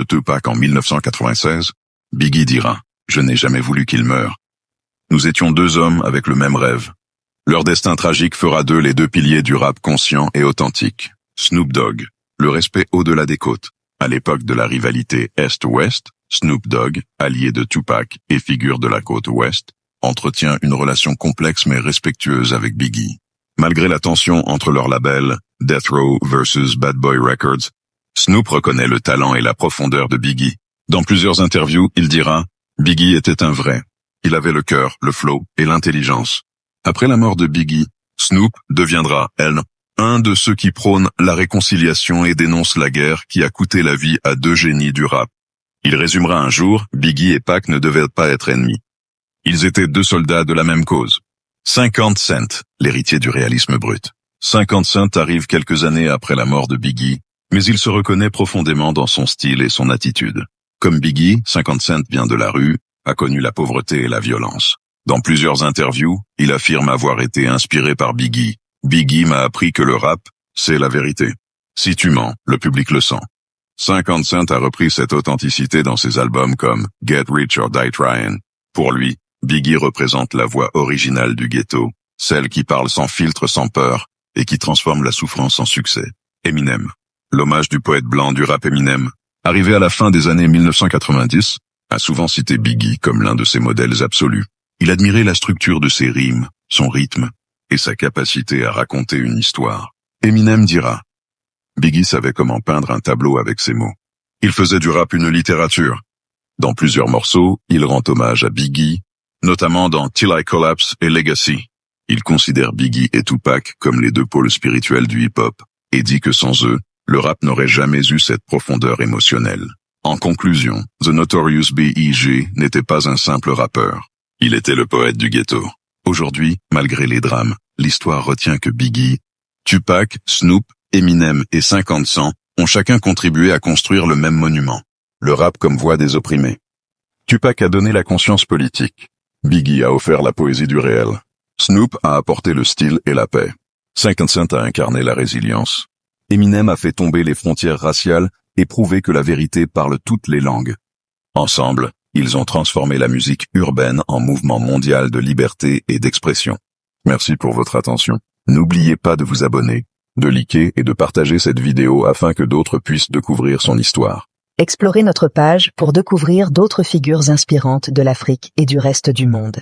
de Tupac en 1996, Biggie dira « Je n'ai jamais voulu qu'il meure. Nous étions deux hommes avec le même rêve. Leur destin tragique fera d'eux les deux piliers du rap conscient et authentique. » Snoop Dogg, le respect au-delà des côtes. À l'époque de la rivalité Est-Ouest, Snoop Dogg, allié de Tupac et figure de la côte Ouest, entretient une relation complexe mais respectueuse avec Biggie. Malgré la tension entre leurs labels, Death Row vs Bad Boy Records, Snoop reconnaît le talent et la profondeur de Biggie. Dans plusieurs interviews, il dira « Biggie était un vrai. Il avait le cœur, le flow et l'intelligence. » Après la mort de Biggie, Snoop deviendra, un de ceux qui prônent la réconciliation et dénoncent la guerre qui a coûté la vie à deux génies du rap. Il résumera un jour, Biggie et Pac ne devaient pas être ennemis. Ils étaient deux soldats de la même cause. 50 Cent, l'héritier du réalisme brut. 50 Cent arrive quelques années après la mort de Biggie, mais il se reconnaît profondément dans son style et son attitude. Comme Biggie, 50 Cent vient de la rue, a connu la pauvreté et la violence. Dans plusieurs interviews, il affirme avoir été inspiré par Biggie. Biggie m'a appris que le rap, c'est la vérité. Si tu mens, le public le sent. 50 Cent a repris cette authenticité dans ses albums comme Get Rich or Die Tryin'. Pour lui, Biggie représente la voix originale du ghetto, celle qui parle sans filtre, sans peur, et qui transforme la souffrance en succès. Eminem. L'hommage du poète blanc du rap Eminem, arrivé à la fin des années 1990, a souvent cité Biggie comme l'un de ses modèles absolus. Il admirait la structure de ses rimes, son rythme, et sa capacité à raconter une histoire. Eminem dira « Biggie savait comment peindre un tableau avec ses mots. Il faisait du rap une littérature. » Dans plusieurs morceaux, il rend hommage à Biggie, notamment dans Till I Collapse et Legacy. Il considère Biggie et Tupac comme les deux pôles spirituels du hip-hop, et dit que sans eux, le rap n'aurait jamais eu cette profondeur émotionnelle. En conclusion, The Notorious B.I.G. n'était pas un simple rappeur. Il était le poète du ghetto. Aujourd'hui, malgré les drames, l'histoire retient que Biggie, Tupac, Snoop, Eminem et 50 Cent ont chacun contribué à construire le même monument. Le rap comme voix des opprimés. Tupac a donné la conscience politique. Biggie a offert la poésie du réel. Snoop a apporté le style et la paix. 50 Cent a incarné la résilience. Eminem a fait tomber les frontières raciales et prouvé que la vérité parle toutes les langues. Ensemble, ils ont transformé la musique urbaine en mouvement mondial de liberté et d'expression. Merci pour votre attention. N'oubliez pas de vous abonner, de liker et de partager cette vidéo afin que d'autres puissent découvrir son histoire. Explorez notre page pour découvrir d'autres figures inspirantes de l'Afrique et du reste du monde.